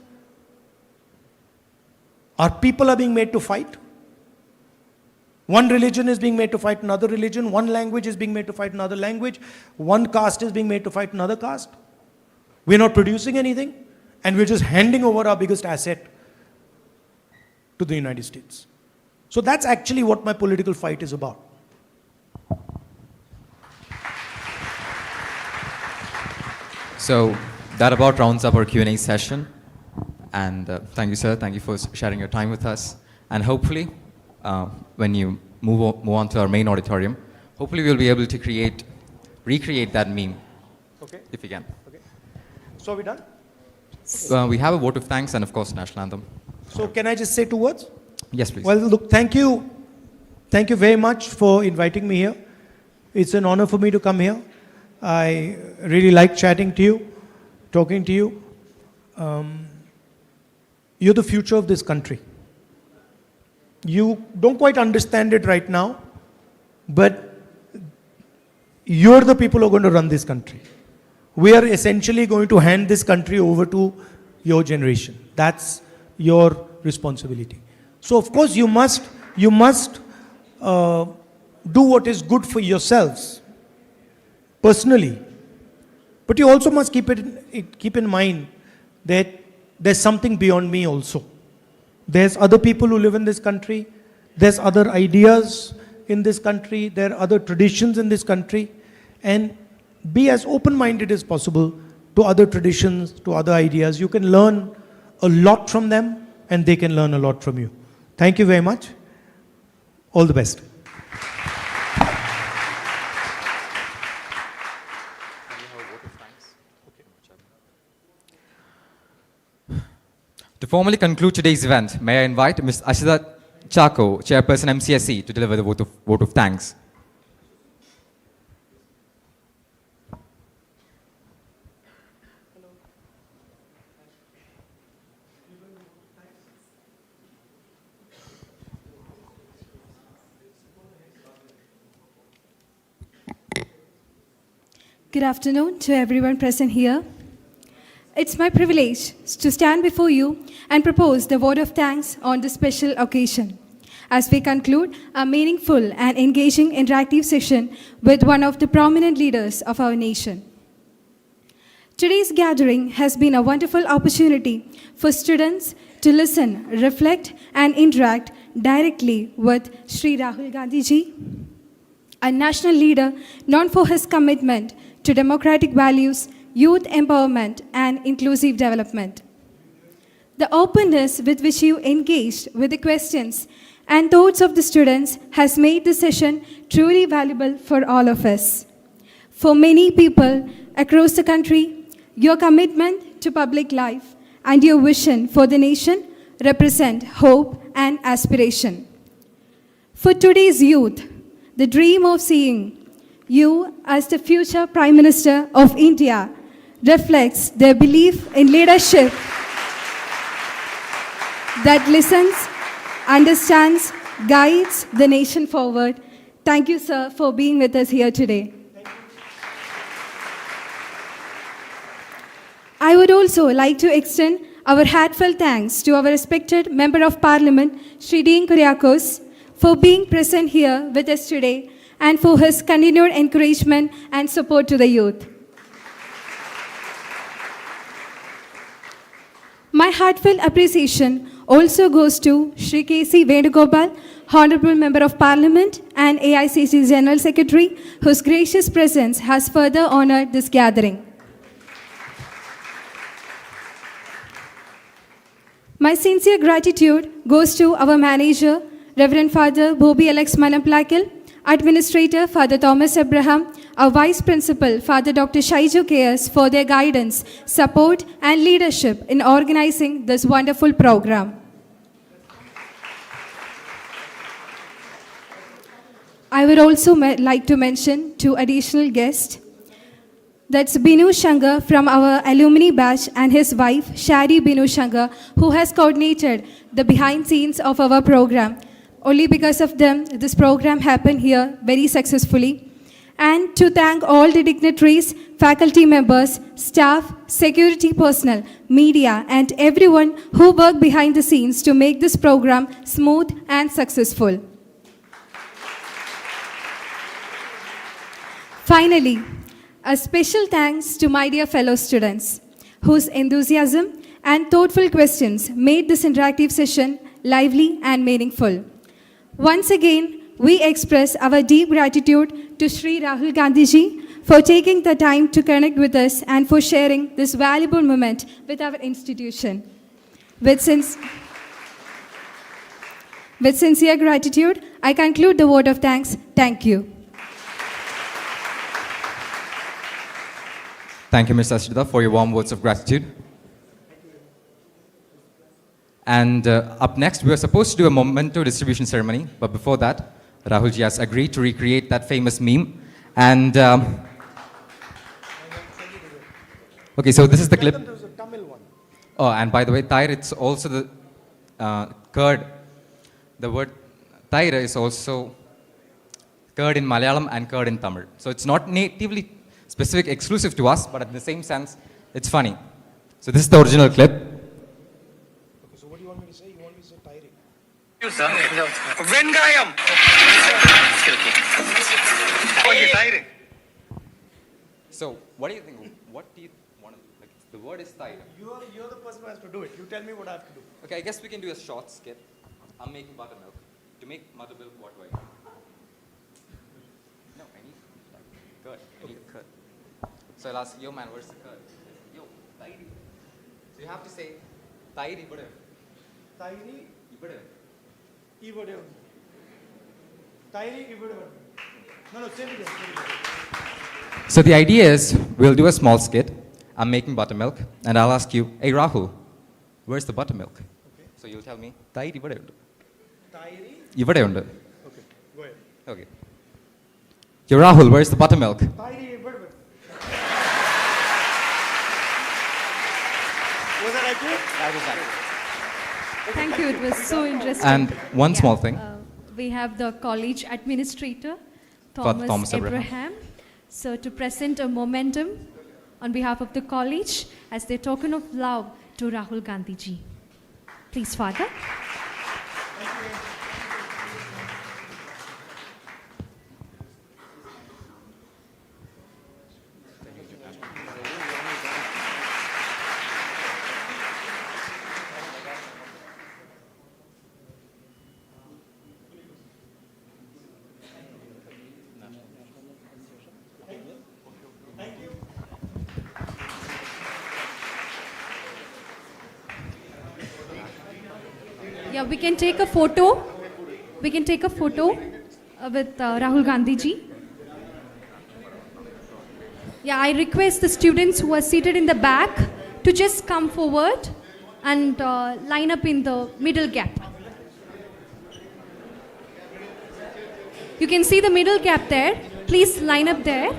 our people are being made to fight. One religion is being made to fight another religion. One language is being made to fight another language. One caste is being made to fight another caste. We're not producing anything, and we're just handing over our biggest asset to the United States. So that's actually what my political fight is about. So that about rounds up our Q&A session. And thank you, sir. Thank you for sharing your time with us. And hopefully, when you move on to our main auditorium, hopefully we'll be able to recreate that meme, Okay. if we can. Okay. So are we done? We have a vote of thanks and, of course, national anthem. So can I just say 2 words? Yes, please. Well, look, thank you. Thank you very much for inviting me here. It's an honor for me to come here. I really like chatting to you, talking to you. You're the future of this country. You don't quite understand it right now, but you're the people who are going to run this country. We are essentially going to hand this country over to your generation. That's your responsibility. So of course you must do what is good for yourselves personally, but you also must keep in mind that there's something beyond me also. There's other people who live in this country. There's other ideas in this country. There are other traditions in this country. And be as open-minded as possible to other traditions, to other ideas. You can learn a lot from them, and they can learn a lot from you. Thank you very much. All the best. To formally conclude today's event, may I invite Ms. Ashita Chako, Chairperson MCSE, to deliver the vote of thanks. Good afternoon to everyone present here. It's my privilege to stand before you and propose the vote of thanks on this special occasion as we conclude a meaningful and engaging interactive session with one of the prominent leaders of our nation. Today's gathering has been a wonderful opportunity for students to listen, reflect, and interact directly with Sri Rahul Gandhi ji, a national leader known for his commitment to democratic values, youth empowerment, and inclusive development. The openness with which you engaged with the questions and thoughts of the students has made the session truly valuable for all of us. For many people across the country, your commitment to public life and your vision for the nation represent hope and aspiration. For today's youth, the dream of seeing you as the future Prime Minister of India reflects their belief in leadership that listens, understands, guides the nation forward. Thank you, sir, for being with us here today. I would also like to extend our heartfelt thanks to our respected Member of Parliament, Shri Dean Kuriakos, for being present here with us today and for his continued encouragement and support to the youth. My heartfelt appreciation also goes to Shri K.C. Venugopal, Honorable Member of Parliament and AICC General Secretary, whose gracious presence has further honored this gathering. My sincere gratitude goes to our manager, Reverend Father Bobby Alex Manaplakil, Administrator Father Thomas Abraham, our Vice Principal Father Dr. Shaiju K.S. for their guidance, support and leadership in organizing this wonderful program. I would also like to mention two additional guests. That's Binu Shankar from our alumni batch and his wife, Shari Binu Shankar, who has coordinated the behind scenes of our program. Only because of them, this program happened here very successfully. And to thank all the dignitaries, faculty members, staff, security personnel, media, and everyone who worked behind the scenes to make this program smooth and successful. Finally, a special thanks to my dear fellow students, whose enthusiasm and thoughtful questions made this interactive session lively and meaningful. Once again, we express our deep gratitude to Shri Rahul Gandhi ji for taking the time to connect with us and for sharing this valuable moment with our institution. With sincere gratitude, I conclude the word of thanks. Thank you. Thank you, Ms. Ashrita, for your warm words of gratitude. And up next, we are supposed to do a memento distribution ceremony, but before that, Rahul ji has agreed to recreate that famous meme. And okay, so this is the clip. Oh, and by the way, Tair, it's also the curd. The word Tair is also curd in Malayalam and curd in Tamil. So it's not natively specific, exclusive to us, but at the same sense, it's funny. So this is the original clip. Okay, so what do you want me to say? You want me to say Tairi? Vengayam. Okay, Tairi. So what do you think? What do you want to, like, the word is Tairi. You're the person who has to do it. You tell me what I have to do. Okay, I guess we can do a short skit. I'm making buttermilk. To make buttermilk, what do I do? No, I need curd. I need curd. So I'll ask, yo man, where's the curd? Yo, Tairi. So you have to say, Tairi Ibade. Tairi Ibade. Ibade. Tairi Ibade. No, say it again. So the idea is, we'll do a small skit. I'm making buttermilk, and I'll ask you, hey Rahul, where's the buttermilk? Okay. So you'll tell me, Tairi Ibade. Tairi? Ibade. Okay, go ahead. Okay. Yo Rahul, where's the buttermilk? Tairi Ibade. Was that accurate? That was accurate. Thank you. It was so interesting. And one small thing. We have the college administrator, Thomas Thomas Abraham. Abraham. So to present a momentum on behalf of the college as their token of love to Rahul Gandhi ji. Please, Father. Yeah, we can take a photo. We can take a photo with Rahul Gandhi ji. Yeah, I request the students who are seated in the back to just come forward and line up in the middle gap. You can see the middle gap there. Please line up there.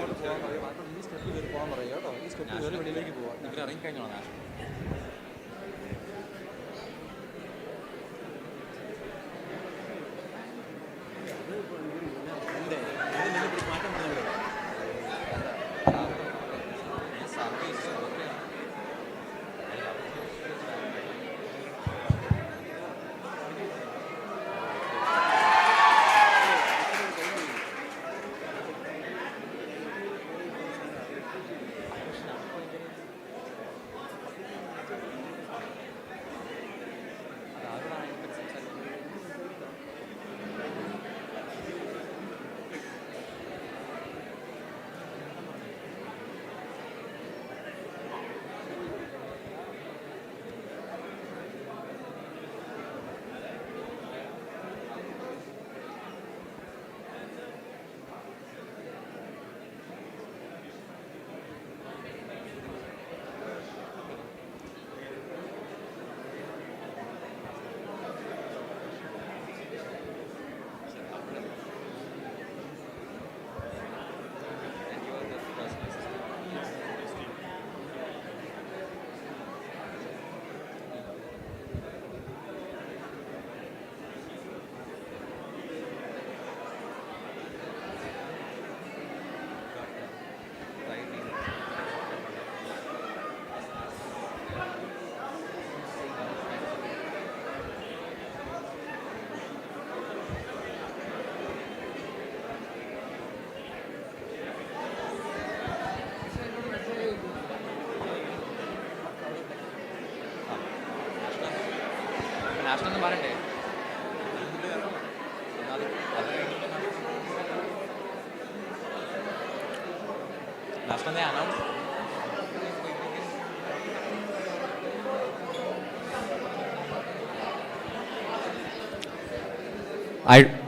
National പറയണ്ടേ national announce I